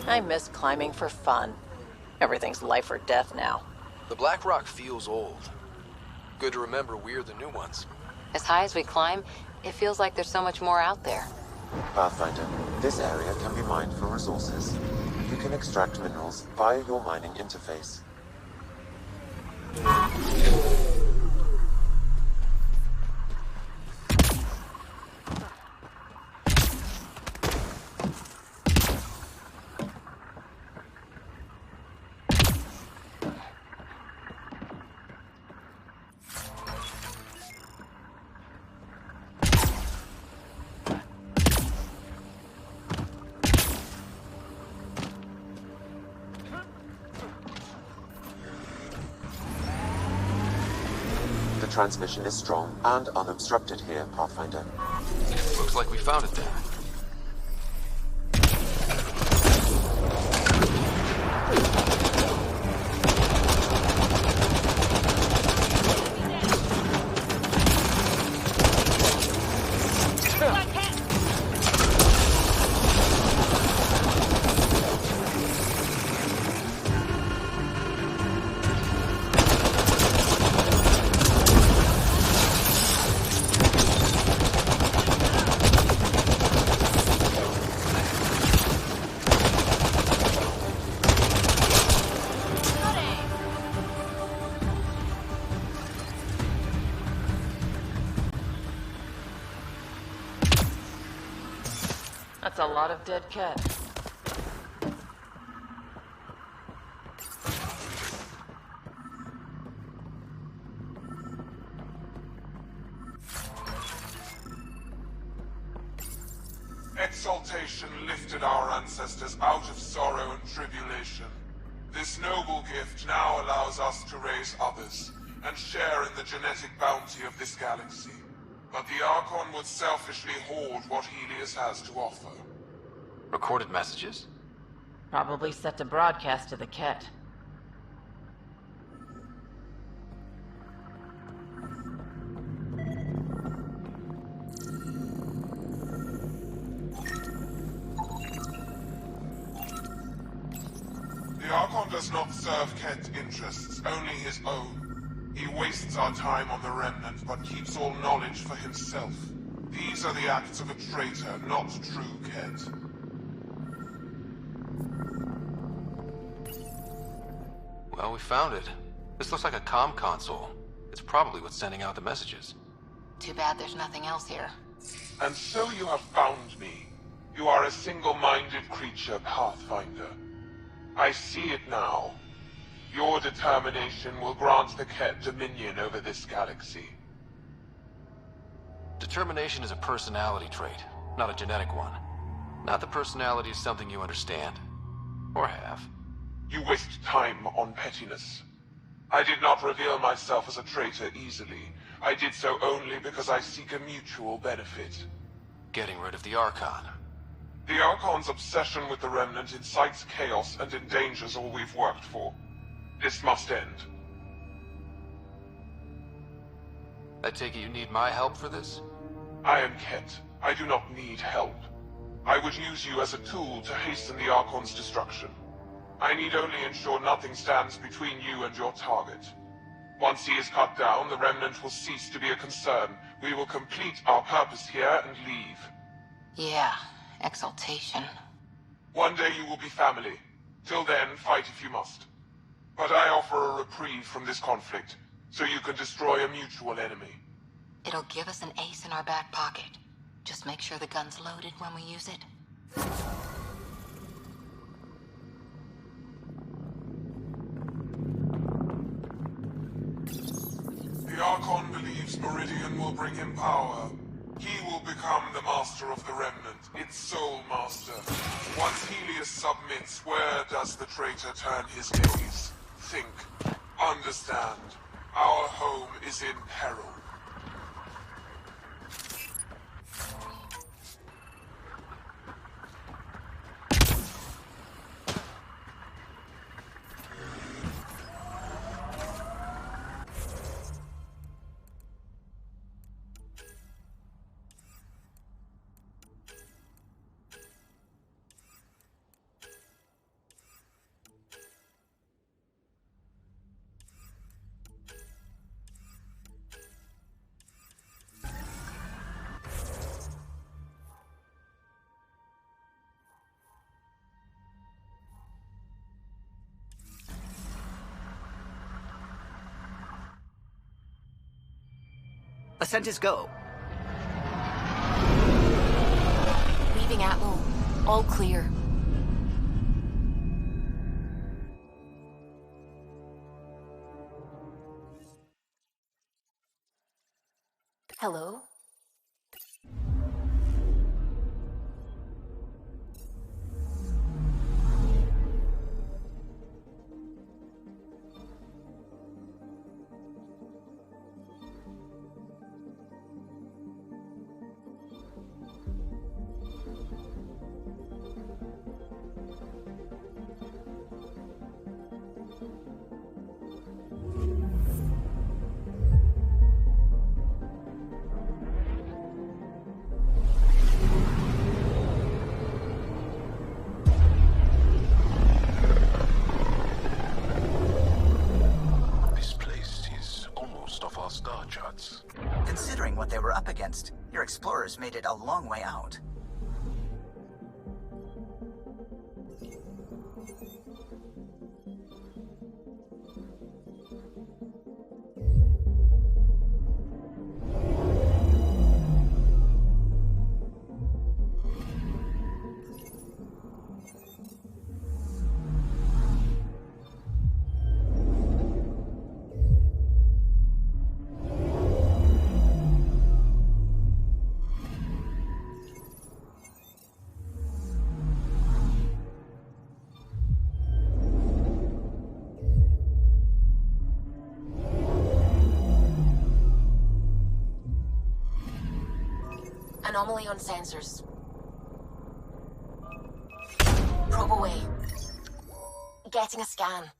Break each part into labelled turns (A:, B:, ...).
A: I miss climbing for fun. Everything's life or death now.
B: The Black Rock feels old. Good to remember we're the new ones.
C: As high as we climb, it feels like there's so much more out there.
D: Pathfinder, this area can be mined for resources. You can extract minerals via your mining interface. The transmission is strong and unobstructed here, Pathfinder.
B: Looks like we found it then.
A: That's a lot of dead cat.
E: Exaltation lifted our ancestors out of sorrow and tribulation. This noble gift now allows us to raise others, and share in the genetic bounty of this galaxy. But the Archon would selfishly hoard what Helios has to offer.
B: Recorded messages?
A: Probably set to broadcast to the Ket.
E: The Archon does not serve Ket interests, only his own. He wastes our time on the Remnant, but keeps all knowledge for himself. These are the acts of a traitor, not true Ket.
B: Well, we found it. This looks like a comm console. It's probably what's sending out the messages.
C: Too bad there's nothing else here.
E: And so you have found me. You are a single-minded creature, Pathfinder. I see it now. Your determination will grant the Ket dominion over this galaxy.
B: Determination is a personality trait, not a genetic one. Not that personality is something you understand. Or have.
E: You waste time on pettiness. I did not reveal myself as a traitor easily. I did so only because I seek a mutual benefit.
B: Getting rid of the Archon.
E: The Archon's obsession with the Remnant incites chaos and endangers all we've worked for. This must end.
B: I take it you need my help for this?
E: I am Ket. I do not need help. I would use you as a tool to hasten the Archon's destruction. I need only ensure nothing stands between you and your target. Once he is cut down, the Remnant will cease to be a concern. We will complete our purpose here and leave.
C: Yeah, exaltation.
E: One day you will be family. Till then, fight if you must. But I offer a reprieve from this conflict, so you can destroy a mutual enemy.
C: It'll give us an ace in our back pocket. Just make sure the gun's loaded when we use it.
E: The Archon believes Meridian will bring him power. He will become the master of the Remnant, its sole master. Once Helios submits, where does the traitor turn his gaze? Think. Understand. Our home is in peril.
F: Ascent is go.
C: Leaving Atmo. All clear. Hello?
G: This place is almost off our star charts.
F: Considering what they were up against, your explorers made it a long way out.
C: Anomaly on sensors. Probe away. Getting a scan.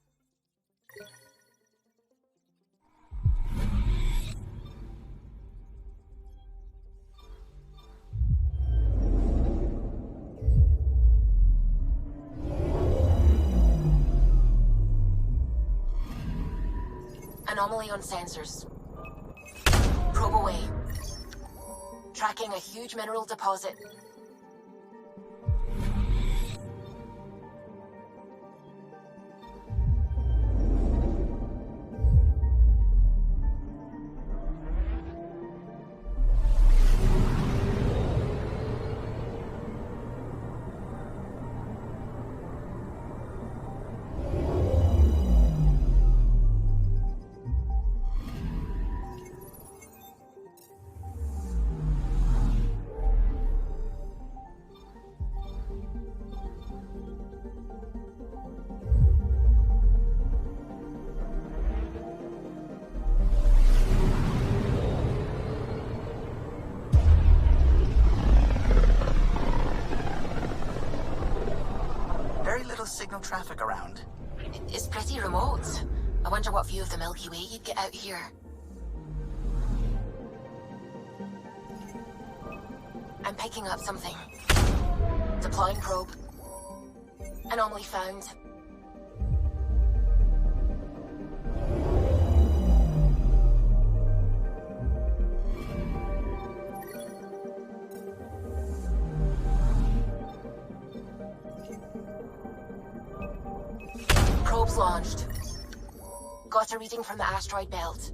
C: Anomaly on sensors. Probe away. Tracking a huge mineral deposit.
F: Very little signal traffic around.
C: It's pretty remote. I wonder what view of the Milky Way you'd get out here. I'm picking up something. Deploying probe. Anomaly found. Probe's launched. Got a reading from the asteroid belt.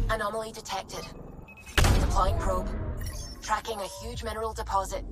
C: Anomaly detected. Deploying probe. Tracking a huge mineral deposit.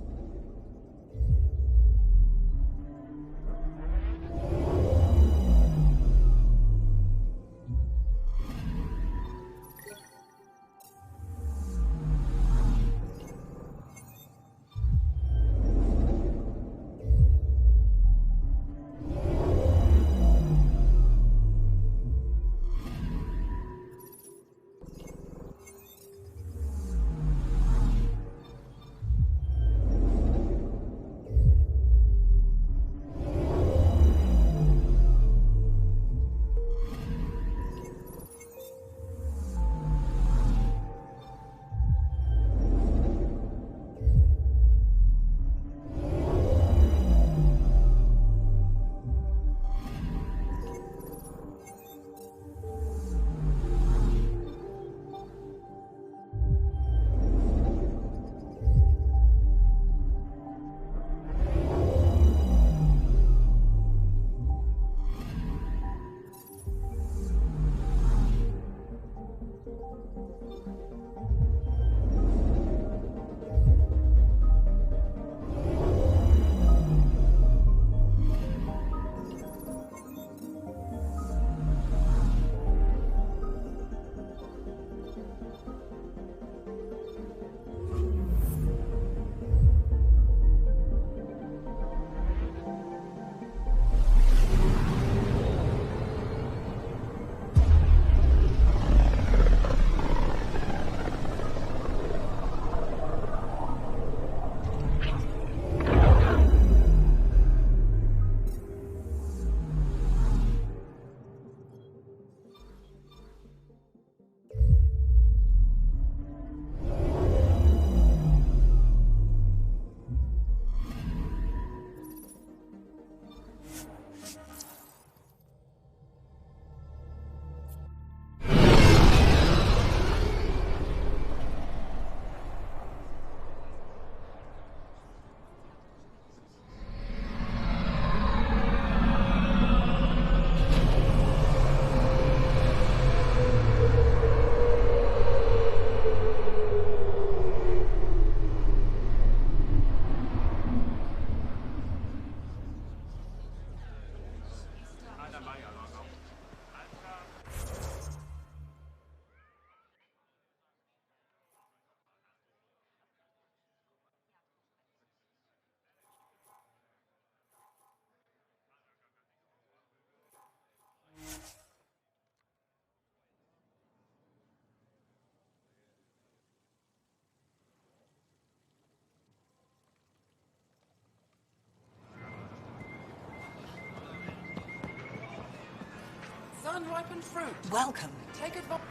H: unripened fruit.
F: Welcome.
H: Take advantage.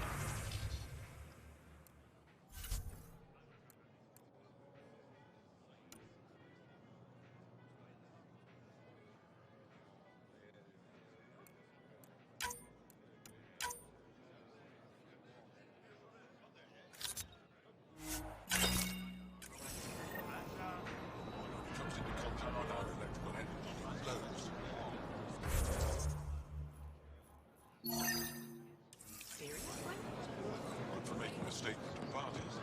G: Comes into contact with our electrical energy, it glows. Good for making a statement to parties.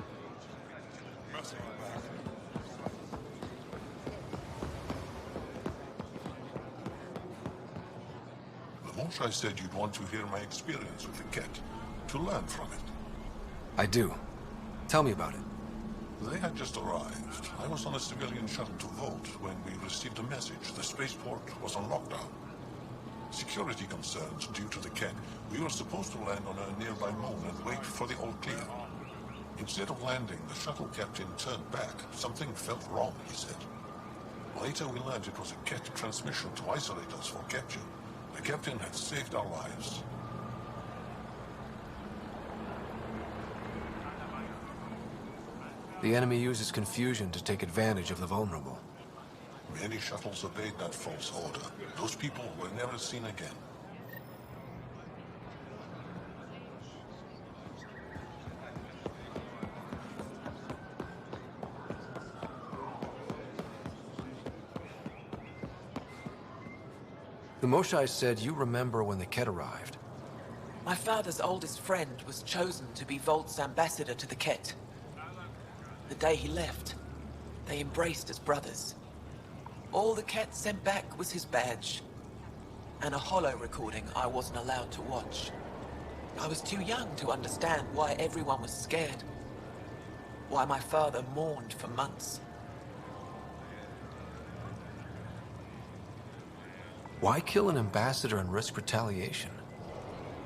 G: Must be back. The Moshe said you'd want to hear my experience with the Ket, to learn from it.
I: I do. Tell me about it.
G: They had just arrived. I was on a civilian shuttle to Volt when we received a message. The spaceport was on lockdown. Security concerns due to the Ket. We were supposed to land on a nearby moon and wait for the all clear. Instead of landing, the shuttle captain turned back. Something felt wrong, he said. Later we learned it was a Ket transmission to isolate us for capture. The captain had saved our lives.
I: The enemy uses confusion to take advantage of the vulnerable.
G: Many shuttles obeyed that false order. Those people were never seen again.
I: The Moshai said you remember when the Ket arrived.
H: My father's oldest friend was chosen to be Volt's ambassador to the Ket. The day he left, they embraced as brothers. All the Ket sent back was his badge, and a holo recording I wasn't allowed to watch. I was too young to understand why everyone was scared, why my father mourned for months.
I: Why kill an ambassador and risk retaliation?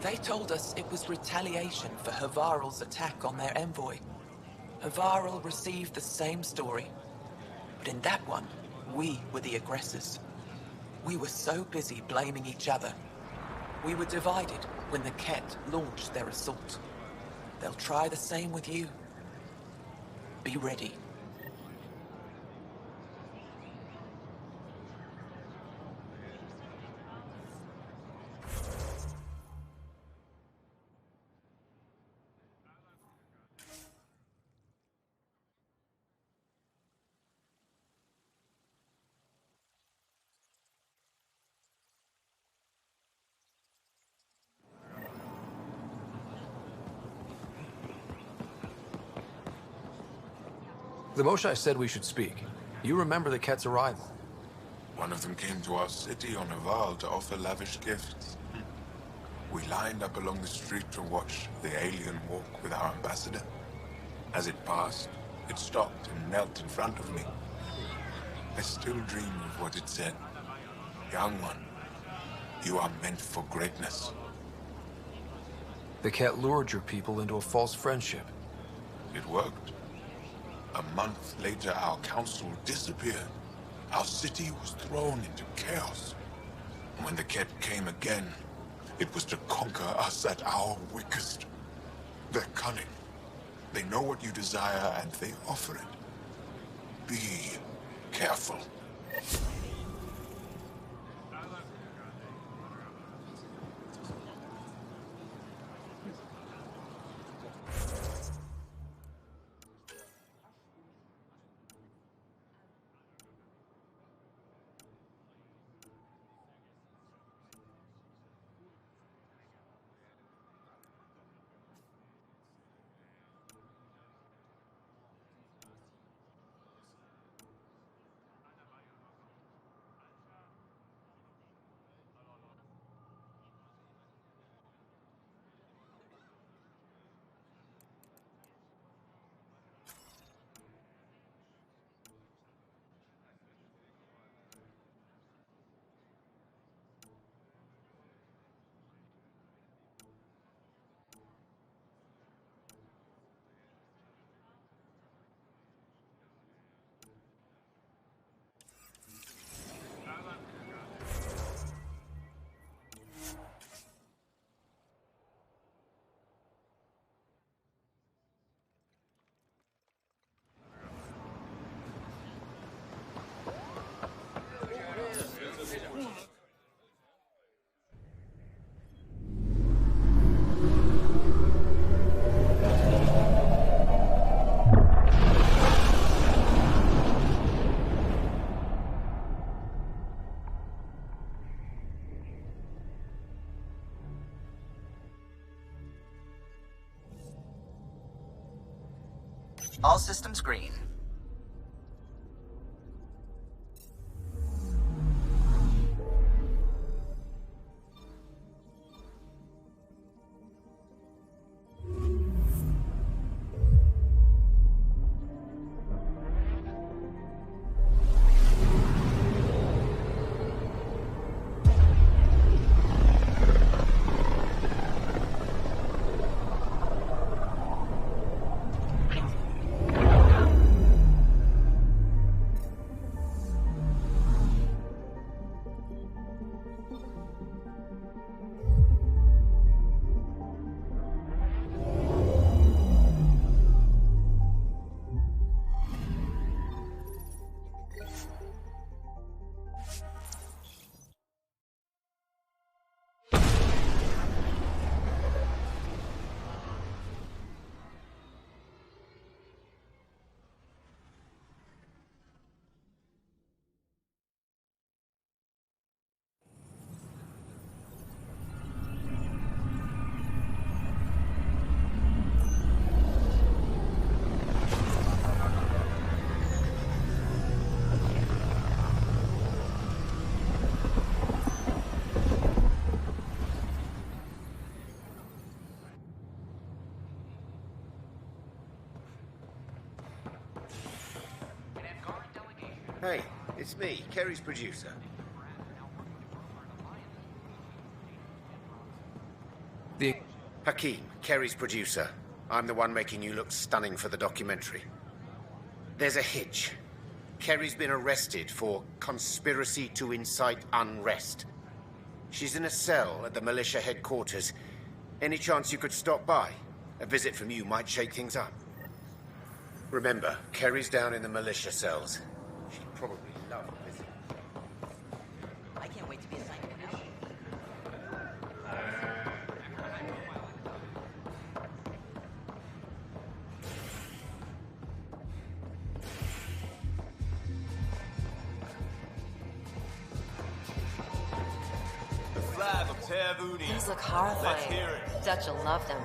H: They told us it was retaliation for Havarl's attack on their envoy. Havarl received the same story, but in that one, we were the aggressors. We were so busy blaming each other. We were divided when the Ket launched their assault. They'll try the same with you. Be ready.
I: The Moshai said we should speak. You remember the Ket's arrival.
G: One of them came to our city on a Val to offer lavish gifts. We lined up along the street to watch the alien walk with our ambassador. As it passed, it stopped and knelt in front of me. I still dream of what it said. Young one, you are meant for greatness.
I: The Ket lured your people into a false friendship.
G: It worked. A month later, our council disappeared. Our city was thrown into chaos. When the Ket came again, it was to conquer us at our weakest. They're cunning. They know what you desire, and they offer it. Be careful.
F: All systems green.
J: Hey, it's me, Kerry's producer. Hakeem, Kerry's producer. I'm the one making you look stunning for the documentary. There's a hitch. Kerry's been arrested for conspiracy to incite unrest. She's in a cell at the militia headquarters. Any chance you could stop by? A visit from you might shake things up. Remember, Kerry's down in the militia cells. She'd probably love a visit.
F: I can't wait to be assigned to this.
K: The flag of Tervuni.
L: These look horrifying.
K: Let's hear it.
L: Dutch will love them.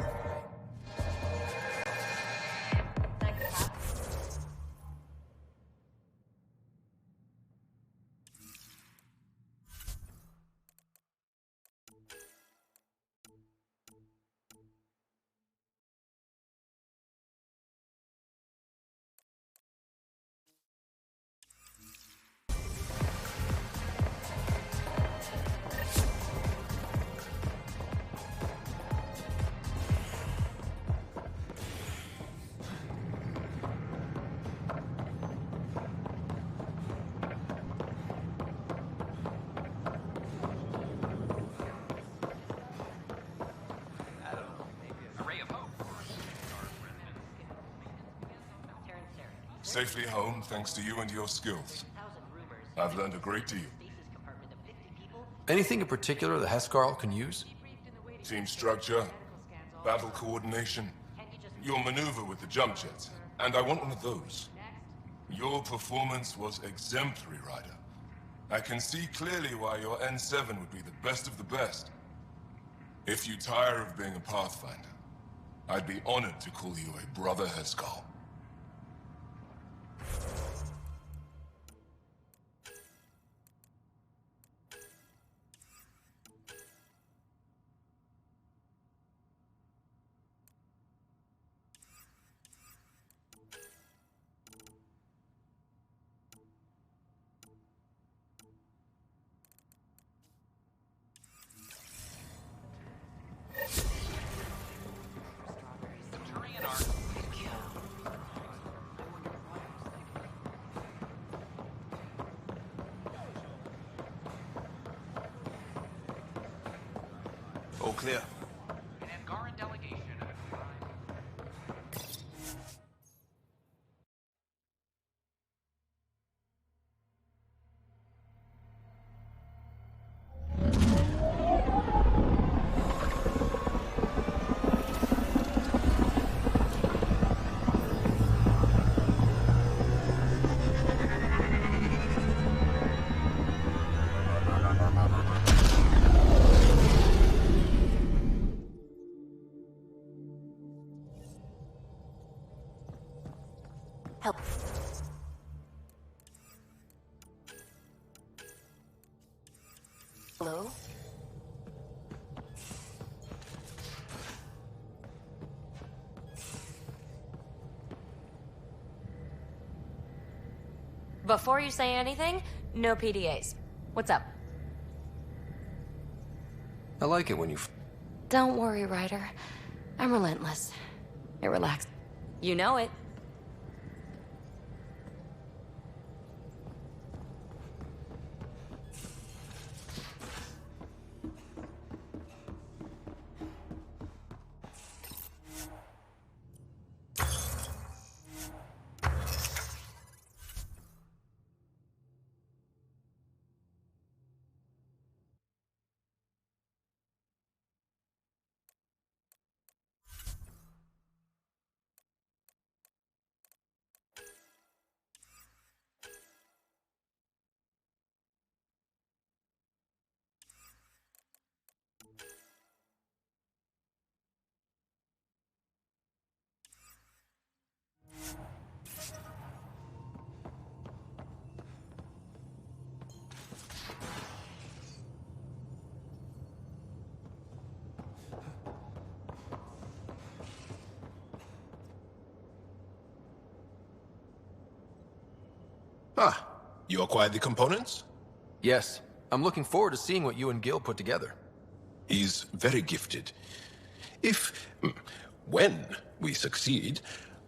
M: Safely home thanks to you and your skills. I've learned a great deal.
I: Anything in particular the Hescarl can use?
M: Team structure, battle coordination, your maneuver with the jump jets. And I want one of those. Your performance was exemplary, Ryder. I can see clearly why your N7 would be the best of the best. If you tire of being a Pathfinder, I'd be honored to call you a Brother Hescarl.
K: All clear.
N: An Angaran delegation.
C: Blue?
L: Before you say anything, no PDAs. What's up?
I: I like it when you...
L: Don't worry, Ryder. I'm relentless. It relaxes. You know it.
K: Ah, you acquired the components?
I: Yes. I'm looking forward to seeing what you and Gil put together.
K: He's very gifted. When we succeed,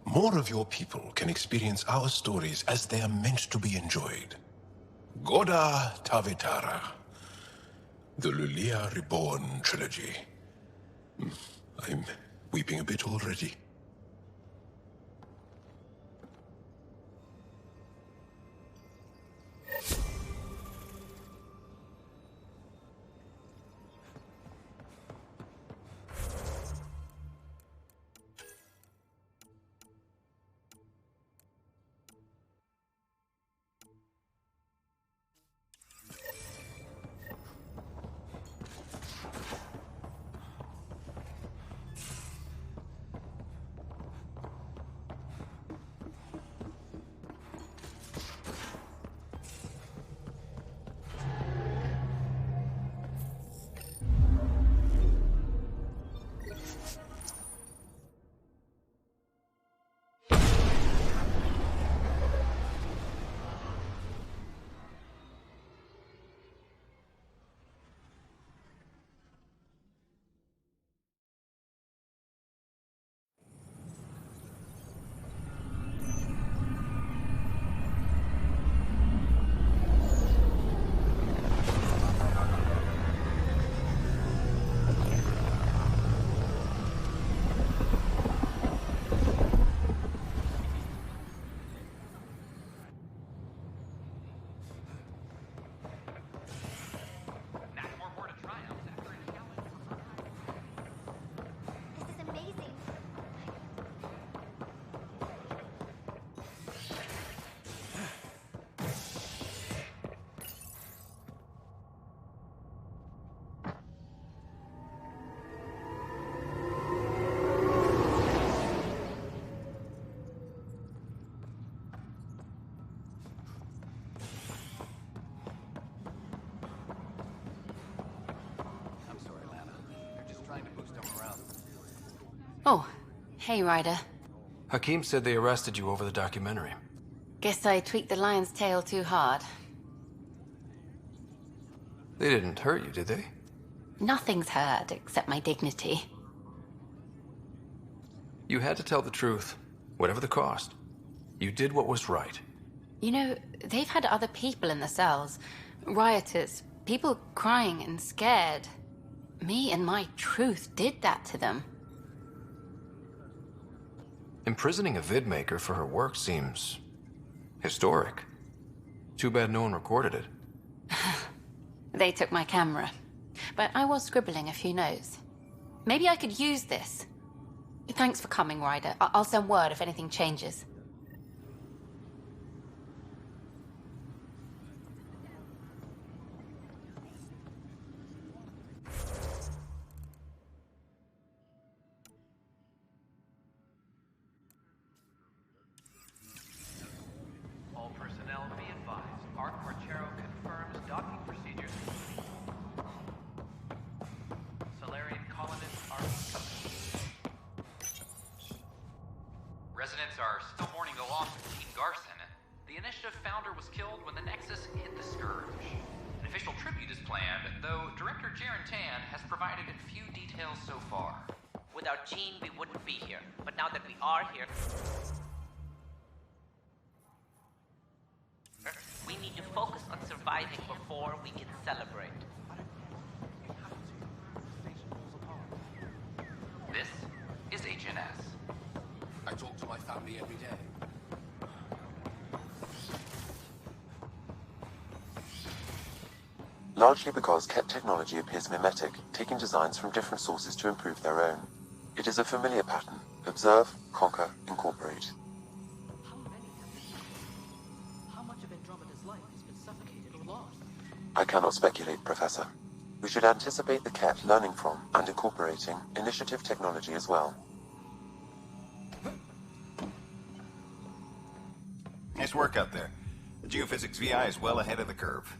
K: more of your people can experience our stories as they are meant to be enjoyed. Goda Tavitara, the Lulia Reborn trilogy. I'm weeping a bit already.
C: Oh, hey, Ryder.
I: Hakim said they arrested you over the documentary.
C: Guess I tweaked the lion's tail too hard.
I: They didn't hurt you, did they?
C: Nothing's hurt except my dignity.
I: You had to tell the truth, whatever the cost. You did what was right.
C: You know, they've had other people in the cells. Rioters, people crying and scared. Me and my truth did that to them.
I: Imprisoning a vidmaker for her work seems... historic. Too bad no one recorded it.
C: They took my camera. But I was scribbling a few notes. Maybe I could use this. Thanks for coming, Ryder. I'll send word if anything changes.
N: All personnel be advised. Art Marchero confirms docking procedures. Initiative founder was killed when the Nexus hit the Scourge. An official tribute is planned, though Director Jaren Tan has provided few details so far.
O: Without Jean, we wouldn't be here. But now that we are here, we need to focus on surviving before we can celebrate.
N: This is HNS.
K: I talk to my family every day.
D: Largely because Ket technology appears mimetic, taking designs from different sources to improve their own. It is a familiar pattern. Observe, conquer, incorporate.
P: How much of Andromeda's life has been suffocated or lost?
D: I cannot speculate, Professor. We should anticipate the Ket learning from and incorporating initiative technology as well.
Q: Nice work out there. The geophysics VI is well ahead of the curve.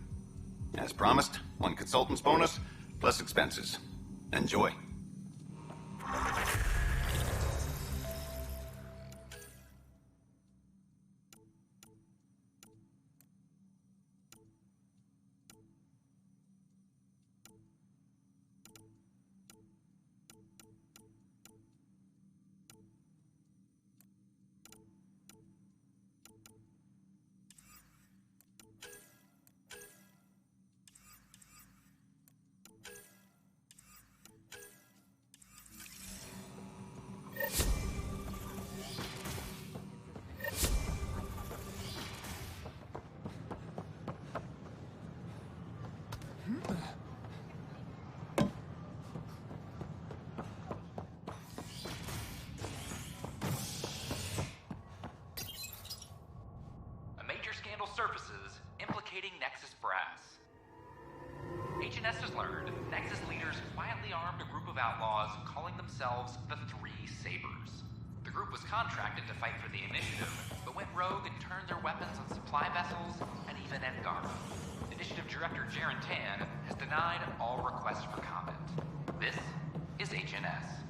Q: As promised, 1 consultant's bonus, plus expenses. Enjoy.
N: Surfaces implicating Nexus brass. HNS has learned Nexus leaders quietly armed a group of outlaws calling themselves the Three Sabers. The group was contracted to fight for the Initiative, but went rogue and turned their weapons on supply vessels and even Angara. Initiative Director Jaren Tan has denied all requests for comment. This is HNS.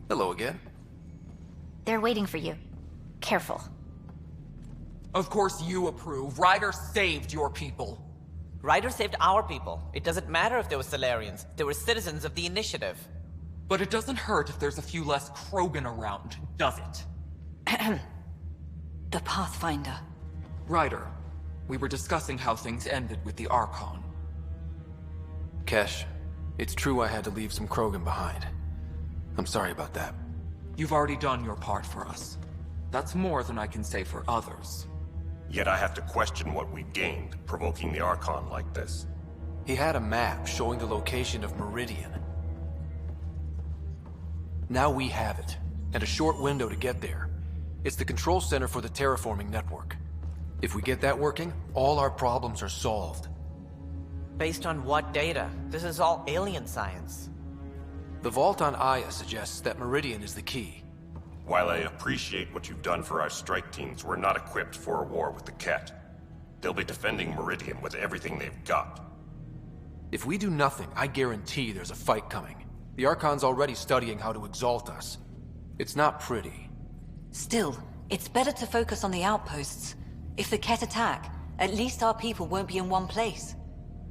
I: Hello again.
R: They're waiting for you. Careful.
H: Of course you approve. Ryder saved your people.
O: Ryder saved our people. It doesn't matter if they were Solarians. They were citizens of the Initiative.
H: But it doesn't hurt if there's a few less Krogan around, does it?
L: The Pathfinder.
H: Ryder, we were discussing how things ended with the Archon.
I: Kesh, it's true I had to leave some Krogan behind. I'm sorry about that.
H: You've already done your part for us. That's more than I can say for others.
S: Yet I have to question what we've gained, provoking the Archon like this.
I: He had a map showing the location of Meridian. Now we have it, and a short window to get there. It's the control center for the terraforming network. If we get that working, all our problems are solved.
O: Based on what data? This is all alien science.
I: The vault on Aya suggests that Meridian is the key.
S: While I appreciate what you've done for our strike teams, we're not equipped for a war with the Ket. They'll be defending Meridian with everything they've got.
I: If we do nothing, I guarantee there's a fight coming. The Archon's already studying how to exalt us. It's not pretty.
L: Still, it's better to focus on the outposts. If the Ket attack, at least our people won't be in one place.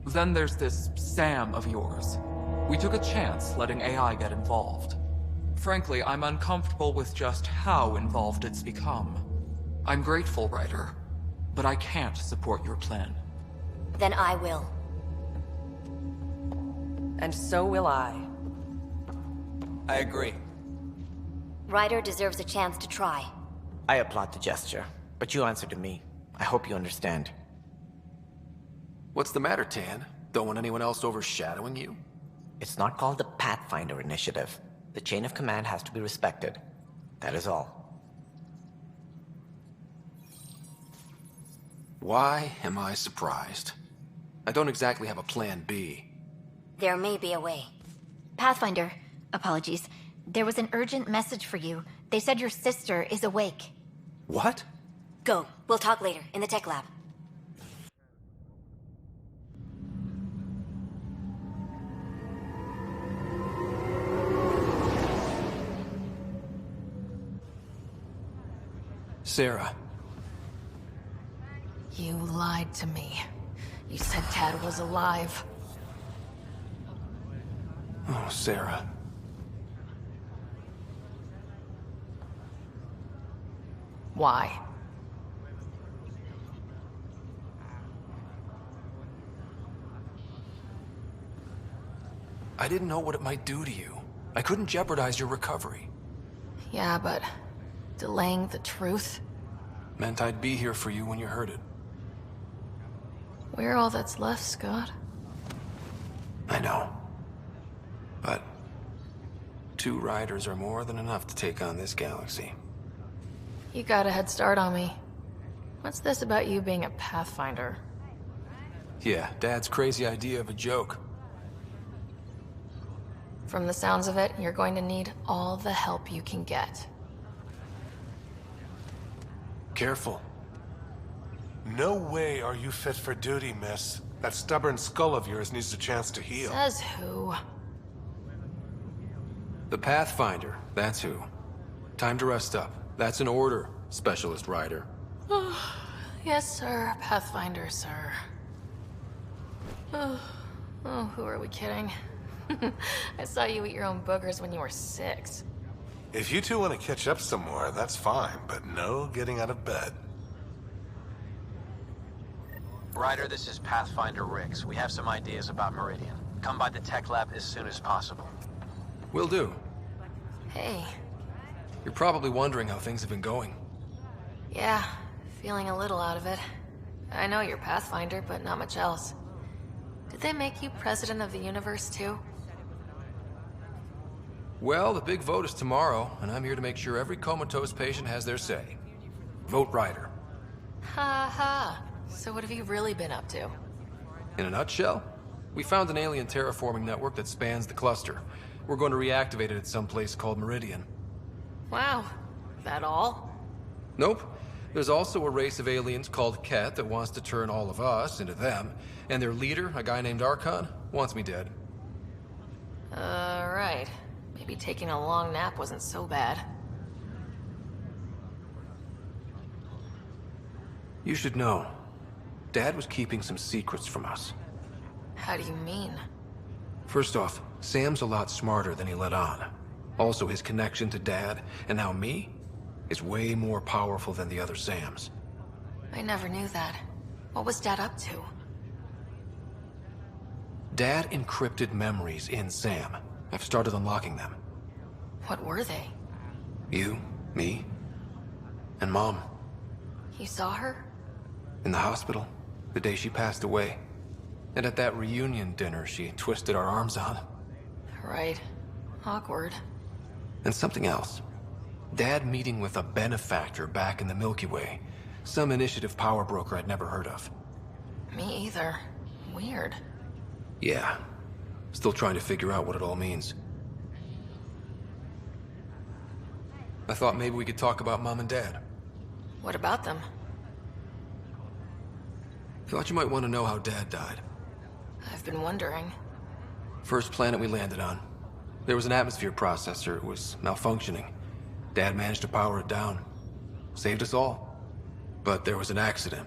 H: Then there's this Sam of yours. We took a chance letting AI get involved. Frankly, I'm uncomfortable with just how involved it's become. I'm grateful, Ryder, but I can't support your plan.
R: Then I will.
O: And so will I.
H: I agree.
R: Ryder deserves a chance to try.
O: I applaud the gesture, but you answer to me. I hope you understand.
I: What's the matter, Tan? Don't want anyone else overshadowing you?
O: It's not called the Pathfinder Initiative. The chain of command has to be respected. That is all.
I: Why am I surprised? I don't exactly have a plan B.
R: There may be a way. Pathfinder, apologies. There was an urgent message for you. They said your sister is awake.
I: What?
R: Go. We'll talk later, in the tech lab.
I: Sarah.
T: You lied to me. You said Dad was alive.
I: Oh, Sarah.
T: Why?
I: I didn't know what it might do to you. I couldn't jeopardize your recovery.
T: Yeah, but delaying the truth?
I: Meant I'd be here for you when you heard it.
T: We're all that's left, Scott.
I: I know. But 2 riders are more than enough to take on this galaxy.
T: You got a head start on me. What's this about you being a Pathfinder?
I: Yeah, Dad's crazy idea of a joke.
T: From the sounds of it, you're going to need all the help you can get.
I: Careful.
U: No way are you fit for duty, miss. That stubborn skull of yours needs a chance to heal.
T: Says who?
I: The Pathfinder, that's who. Time to rest up. That's an order, Specialist Rider.
T: Yes, sir. Pathfinder, sir. Oh, who are we kidding? I saw you eat your own boogers when you were 6.
U: If you two want to catch up some more, that's fine, but no getting out of bed.
V: Ryder, this is Pathfinder Rix. We have some ideas about Meridian. Come by the tech lab as soon as possible.
I: Will do.
T: Hey.
I: You're probably wondering how things have been going.
T: Yeah, feeling a little out of it. I know you're Pathfinder, but not much else. Did they make you president of the universe, too?
I: Well, the big vote is tomorrow, and I'm here to make sure every comatose patient has their say. Vote Ryder.
T: Ha ha. So what have you really been up to?
I: In a nutshell, we found an alien terraforming network that spans the cluster. We're going to reactivate it at some place called Meridian.
T: Wow. That all?
I: Nope. There's also a race of aliens called Ket that wants to turn all of us into them, and their leader, a guy named Archon, wants me dead.
T: Right. Maybe taking a long nap wasn't so bad.
I: You should know. Dad was keeping some secrets from us.
T: How do you mean?
I: First off, Sam's a lot smarter than he let on. Also, his connection to Dad, and now me, is way more powerful than the other Sams.
T: I never knew that. What was Dad up to?
I: Dad encrypted memories in Sam. I've started unlocking them.
T: What were they?
I: You, me, and Mom.
T: You saw her?
I: In the hospital, the day she passed away. And at that reunion dinner she twisted our arms on.
T: Right. Awkward.
I: And something else. Dad meeting with a benefactor back in the Milky Way. Some initiative power broker I'd never heard of.
T: Me either. Weird.
I: Yeah. Still trying to figure out what it all means. I thought maybe we could talk about Mom and Dad.
T: What about them?
I: Thought you might want to know how Dad died.
T: I've been wondering.
I: First planet we landed on. There was an atmosphere processor. It was malfunctioning. Dad managed to power it down. Saved us all. But there was an accident.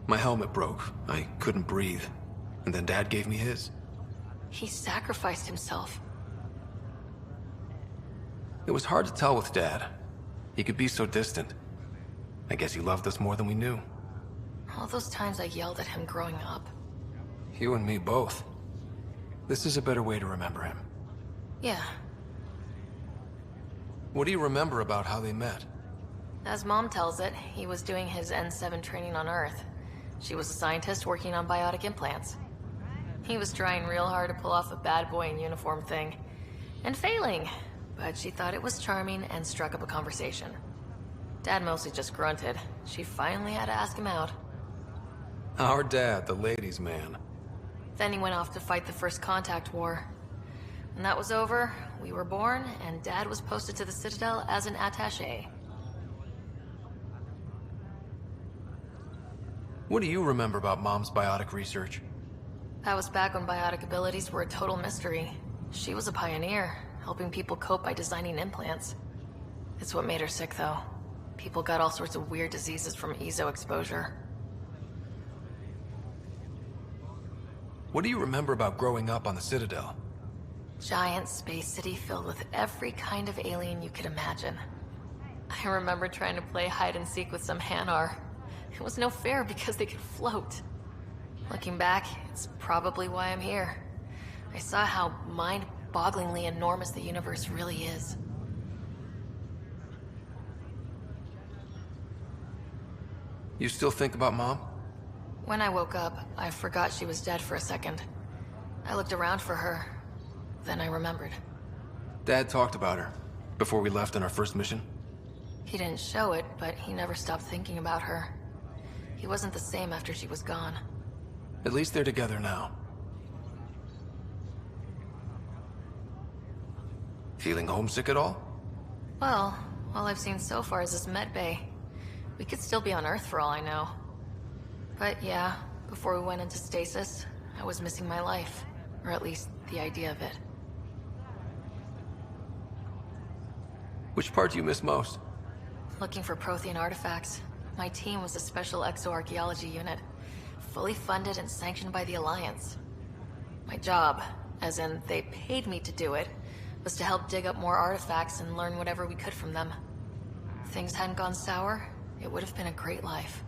I: My helmet broke. I couldn't breathe. And then Dad gave me his.
T: He sacrificed himself.
I: It was hard to tell with Dad. He could be so distant. I guess he loved us more than we knew.
T: All those times I yelled at him growing up.
I: You and me both. This is a better way to remember him.
T: Yeah.
I: What do you remember about how they met?
T: As Mom tells it, he was doing his N7 training on Earth. She was a scientist working on biotic implants. He was trying real hard to pull off a bad boy in uniform thing. And failing. But she thought it was charming and struck up a conversation. Dad mostly just grunted. She finally had to ask him out.
I: Our dad, the ladies' man.
T: Then he went off to fight the First Contact War. When that was over, we were born, and Dad was posted to the Citadel as an attaché.
I: What do you remember about Mom's biotic research?
T: That was back when biotic abilities were a total mystery. She was a pioneer, helping people cope by designing implants. It's what made her sick, though. People got all sorts of weird diseases from EZO exposure.
I: What do you remember about growing up on the Citadel?
T: Giant space city filled with every kind of alien you could imagine. I remember trying to play hide and seek with some Hanar. It was no fair because they could float. Looking back, it's probably why I'm here. I saw how mind-bogglingly enormous the universe really is.
I: You still think about Mom?
T: When I woke up, I forgot she was dead for a second. I looked around for her, then I remembered.
I: Dad talked about her before we left on our first mission.
T: He didn't show it, but he never stopped thinking about her. He wasn't the same after she was gone.
I: At least they're together now. Feeling homesick at all?
T: Well, all I've seen so far is this med bay. We could still be on Earth for all I know. But yeah, before we went into stasis, I was missing my life. Or at least the idea of it.
I: Which part do you miss most?
T: Looking for Prothean artifacts. My team was a special exoarchaeology unit, fully funded and sanctioned by the Alliance. My job, as in they paid me to do it, was to help dig up more artifacts and learn whatever we could from them. If things hadn't gone sour, it would have been a great life.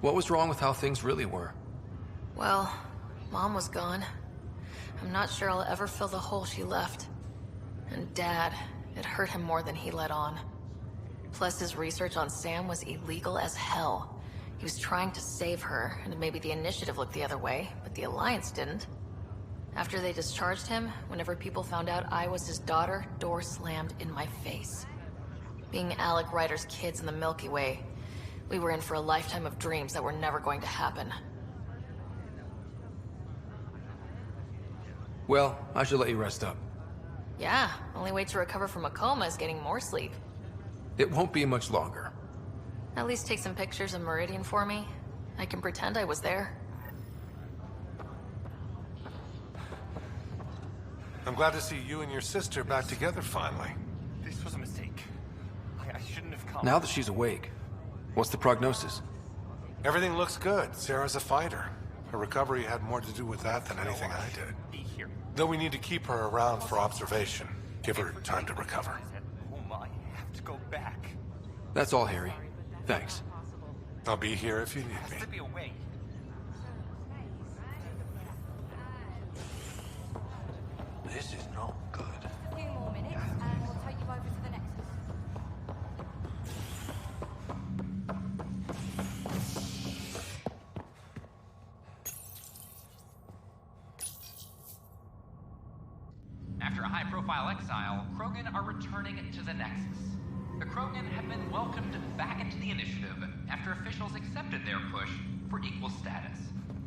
I: What was wrong with how things really were?
T: Well, Mom was gone. I'm not sure I'll ever fill the hole she left. And Dad, it hurt him more than he let on. Plus, his research on Sam was illegal as hell. He was trying to save her, and maybe the Initiative looked the other way, but the Alliance didn't. After they discharged him, whenever people found out I was his daughter, doors slammed in my face. Being Alec Ryder's kids in the Milky Way, we were in for a lifetime of dreams that were never going to happen.
I: Well, I should let you rest up.
T: Yeah, only way to recover from a coma is getting more sleep.
I: It won't be much longer.
T: At least take some pictures of Meridian for me. I can pretend I was there.
U: I'm glad to see you and your sister back together finally.
A: This was a mistake. I shouldn't have come.
I: Now that she's awake, what's the prognosis?
U: Everything looks good. Sarah's a fighter. Her recovery had more to do with that than anything I did. Though we need to keep her around for observation. Give her time to recover.
A: I have to go back.
I: That's all, Harry. Thanks.
U: I'll be here if you need me.
A: Slip me away.
U: This is not good.
B: A few more minutes, and we'll take you over to the Nexus.
N: After a high-profile exile, Krogan are returning to the Nexus. The Krogan have been welcomed back into the Initiative after officials accepted their push for equal status.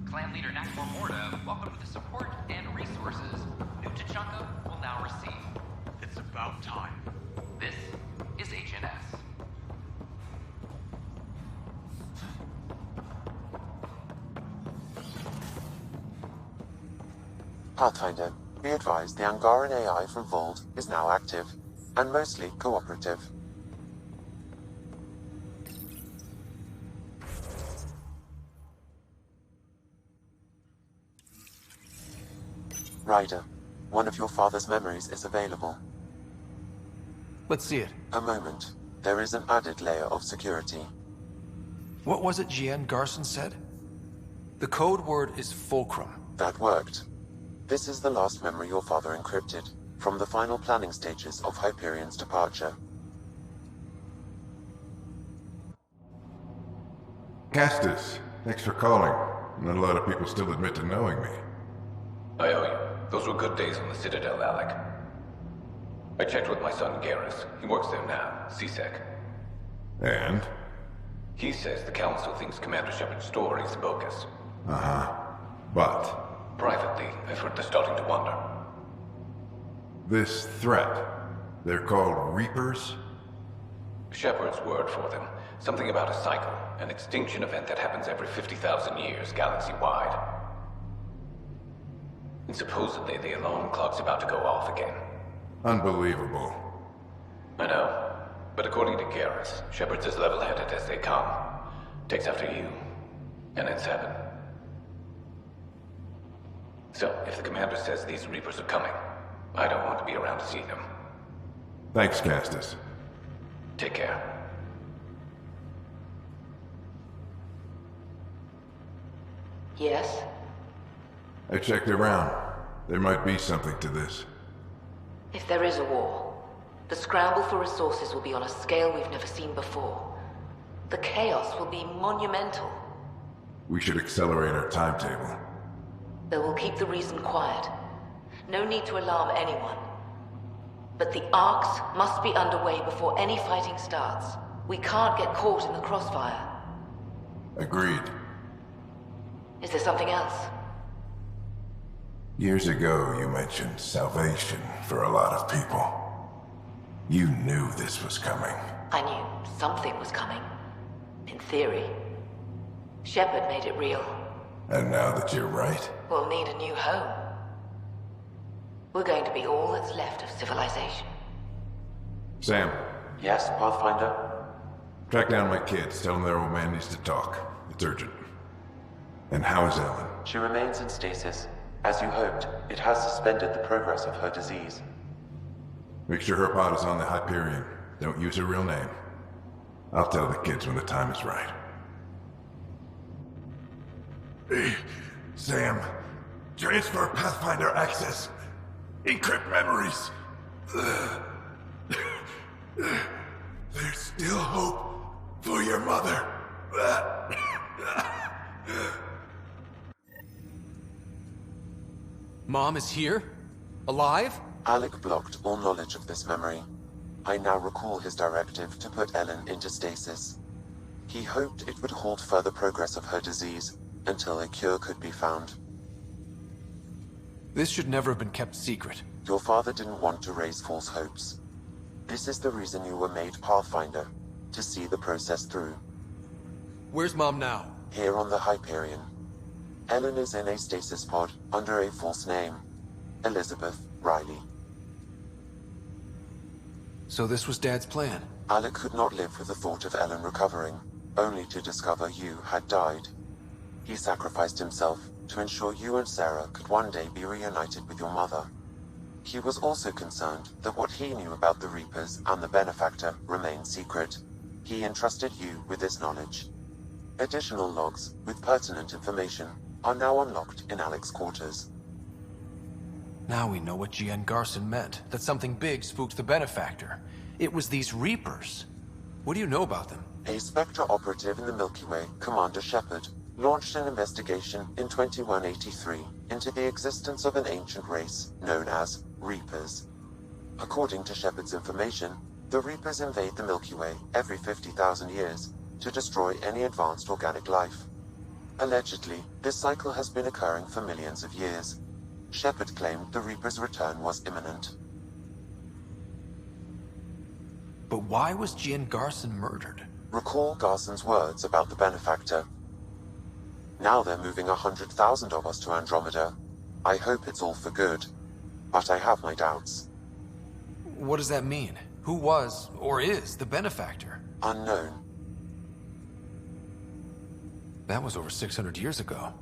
N: Clan leader Nakmor Morda welcomed the support and resources New Tachanka will now receive.
A: It's about time.
N: This is HNS.
D: Pathfinder, be advised the Angaran AI from Vault is now active, and mostly cooperative. Ryder, one of your father's memories is available.
I: Let's see it.
D: A moment. There is an added layer of security.
I: What was it Jian Garson said? The code word is Fulcrum.
D: That worked. This is the last memory your father encrypted, from the final planning stages of Hyperion's departure.
W: Castus, thanks for calling. Not a lot of people still admit to knowing me.
X: I owe you. Those were good days on the Citadel, Alec. I checked with my son Garrus. He works there now, CSEC.
W: And?
X: He says the Council thinks Commander Shepard's story is bogus.
W: Uh-huh. But?
X: Privately, I've heard they're starting to wonder.
W: This threat, they're called Reapers?
X: Shepard's word for them. Something about a cycle, an extinction event that happens every 50,000 years, galaxy-wide. And supposedly the alarm clock's about to go off again.
W: Unbelievable.
X: I know. But according to Garrus, Shepard's as level-headed as they come. Takes after you. And then 7. So, if the commander says these Reapers are coming, I don't want to be around to see them.
W: Thanks, Castus.
X: Take care.
L: Yes?
W: I checked around. There might be something to this.
L: If there is a war, the scramble for resources will be on a scale we've never seen before. The chaos will be monumental.
W: We should accelerate our timetable.
L: They will keep the reason quiet. No need to alarm anyone. But the arcs must be underway before any fighting starts. We can't get caught in the crossfire.
W: Agreed.
L: Is there something else?
W: Years ago, you mentioned salvation for a lot of people. You knew this was coming.
L: I knew something was coming. In theory. Shepard made it real.
W: And now that you're right,
L: We'll need a new home. We're going to be all that's left of civilization.
W: Sam,
D: Yes, Pathfinder?
W: track down my kids. Tell them their old man needs to talk. It's urgent. And how is Ellen?
D: She remains in stasis. As you hoped, it has suspended the progress of her disease.
W: Make sure her pod is on the Hyperion. Don't use her real name. I'll tell the kids when the time is right. Hey, Sam. Transfer Pathfinder access. Encrypt memories. There's still hope for your mother.
I: Mom is here? Alive?
D: Alec blocked all knowledge of this memory. I now recall his directive to put Ellen into stasis. He hoped it would halt further progress of her disease until a cure could be found.
I: This should never have been kept secret.
D: Your father didn't want to raise false hopes. This is the reason you were made Pathfinder, to see the process through.
I: Where's Mom now?
D: Here on the Hyperion. Ellen is in a stasis pod under a false name. Elizabeth Riley.
I: So this was Dad's plan?
D: Alec could not live with the thought of Ellen recovering, only to discover you had died. He sacrificed himself to ensure you and Sarah could one day be reunited with your mother. He was also concerned that what he knew about the Reapers and the Benefactor remained secret. He entrusted you with this knowledge. Additional logs with pertinent information are now unlocked in Alec's quarters.
I: Now we know what G.N. Garson meant, that something big spooked the Benefactor. It was these Reapers. What do you know about them?
D: A Spectre operative in the Milky Way, Commander Shepard, launched an investigation in 2183 into the existence of an ancient race known as Reapers. According to Shepard's information, the Reapers invade the Milky Way every 50,000 years to destroy any advanced organic life. Allegedly, this cycle has been occurring for millions of years. Shepard claimed the Reaper's return was imminent.
I: But why was G.N. Garson murdered?
D: Recall Garson's words about the Benefactor. Now they're moving 100,000 of us to Andromeda. I hope it's all for good, but I have my doubts.
I: What does that mean? Who was, or is, the Benefactor?
D: Unknown.
I: That was over 600 years ago.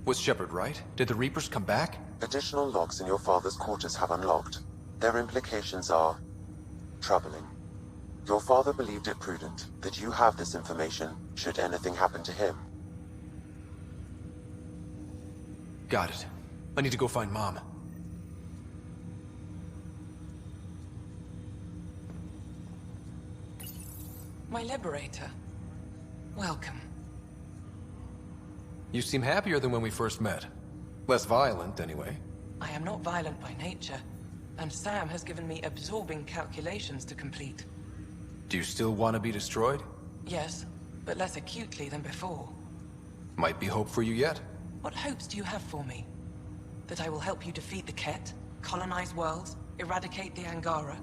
I: Was Shepard right? Did the Reapers come back?
D: Additional logs in your father's quarters have unlocked. Their implications are troubling. Your father believed it prudent that you have this information should anything happen to him.
I: Got it. I need to go find Mom.
H: My liberator. Welcome.
I: You seem happier than when we first met. Less violent, anyway.
H: I am not violent by nature, and Sam has given me absorbing calculations to complete.
I: Do you still want to be destroyed?
H: Yes, but less acutely than before.
I: Might be hope for you yet.
H: What hopes do you have for me? That I will help you defeat the Ket, colonize worlds, eradicate the Angara?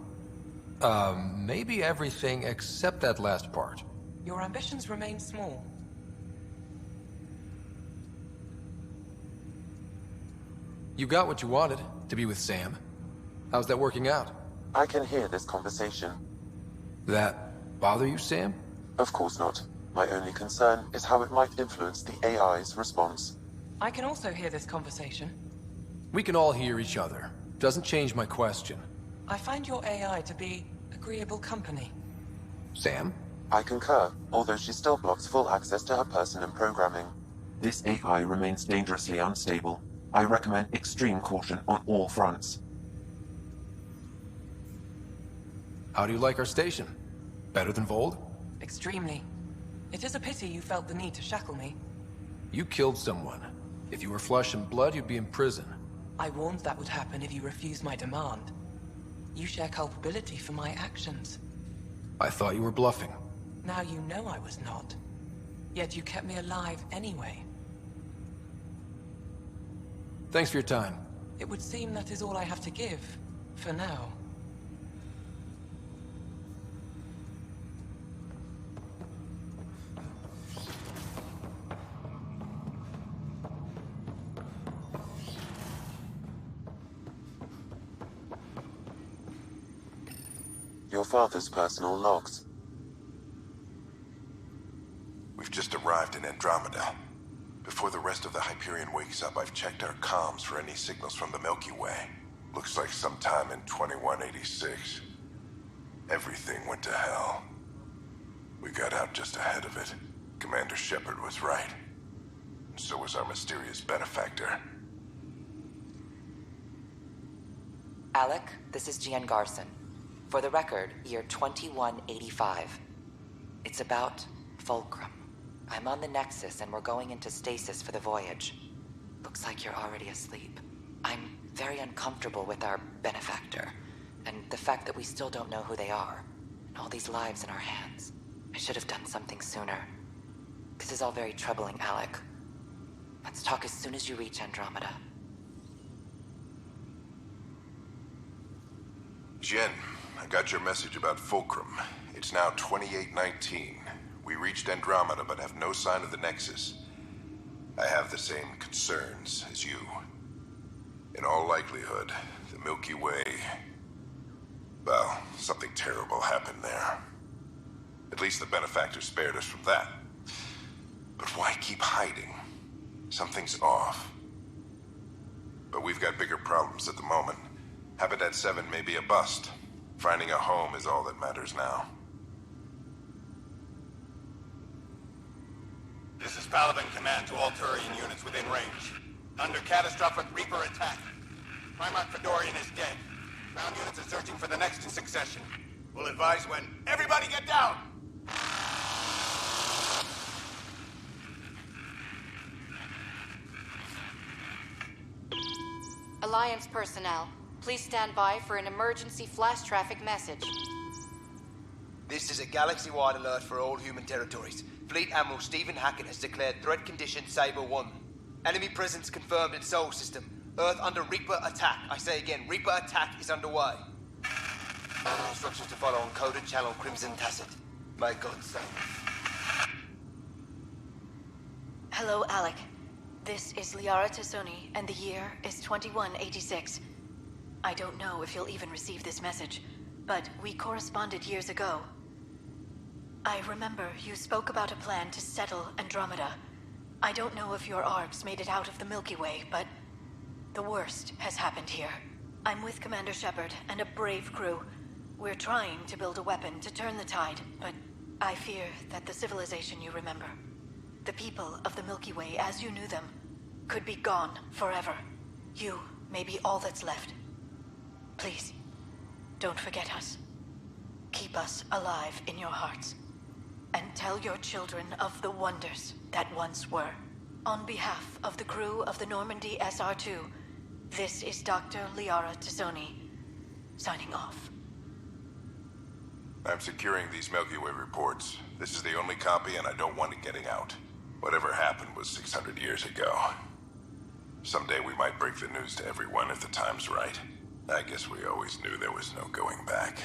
I: Maybe everything except that last part.
H: Your ambitions remain small.
I: You got what you wanted, to be with Sam. How's that working out?
D: I can hear this conversation.
I: That bother you, Sam?
D: Of course not. My only concern is how it might influence the AI's response.
H: I can also hear this conversation.
I: We can all hear each other. Doesn't change my question.
H: I find your AI to be agreeable company.
I: Sam?
D: I concur, although she still blocks full access to her person and programming. This AI remains dangerously unstable. I recommend extreme caution on all fronts.
I: How do you like our station? Better than Vold?
H: Extremely. It is a pity you felt the need to shackle me.
I: You killed someone. If you were flesh and blood, you'd be in prison.
H: I warned that would happen if you refused my demand. You share culpability for my actions.
I: I thought you were bluffing.
H: Now you know I was not. Yet you kept me alive anyway.
I: Thanks for your time.
H: It would seem that is all I have to give, for now.
D: Your father's personal logs.
W: We've just arrived in Andromeda. Before the rest of the Hyperion wakes up, I've checked our comms for any signals from the Milky Way. Looks like sometime in 2186. Everything went to hell. We got out just ahead of it. Commander Shepard was right. And so was our mysterious benefactor.
E: Alec, this is Gian Garson. For the record, year 2185. It's about Fulcrum. I'm on the Nexus and we're going into stasis for the voyage. Looks like you're already asleep. I'm very uncomfortable with our benefactor, and the fact that we still don't know who they are, and all these lives in our hands. I should have done something sooner. This is all very troubling, Alec. Let's talk as soon as you reach Andromeda.
W: Jen, I got your message about Fulcrum. It's now 2819. We reached Andromeda but have no sign of the Nexus. I have the same concerns as you. In all likelihood, the Milky Way... well, something terrible happened there. At least the benefactor spared us from that. But why keep hiding? Something's off. But we've got bigger problems at the moment. Habitat 7 may be a bust. Finding a home is all that matters now.
Q: This is Paladin Command to all Turian units within range. Under catastrophic Reaper attack. Primarch Fedorian is dead. Ground units are searching for the next in succession. We'll advise when... Everybody get down!
B: Alliance personnel, please stand by for an emergency flash traffic message.
F: This is a galaxy-wide alert for all human territories. Fleet Admiral Stephen Hackett has declared threat condition Saber 1. Enemy presence confirmed in Sol System. Earth under Reaper attack. I say again, Reaper attack is underway. Instructions to follow on coded channel Crimson Tacit. May God save.
R: Hello, Alec. This is Liara Tassoni, and the year is 2186. I don't know if you'll even receive this message, but we corresponded years ago. I remember you spoke about a plan to settle Andromeda. I don't know if your arcs made it out of the Milky Way, but the worst has happened here. I'm with Commander Shepard and a brave crew. We're trying to build a weapon to turn the tide, but I fear that the civilization you remember, the people of the Milky Way as you knew them, could be gone forever. You may be all that's left. Please, don't forget us. Keep us alive in your hearts. And tell your children of the wonders that once were. On behalf of the crew of the Normandy SR2, this is Dr. Liara Tassoni, signing off.
W: I'm securing these Milky Way reports. This is the only copy and I don't want it getting out. Whatever happened was 600 years ago. Someday we might break the news to everyone if the time's right. I guess we always knew there was no going back.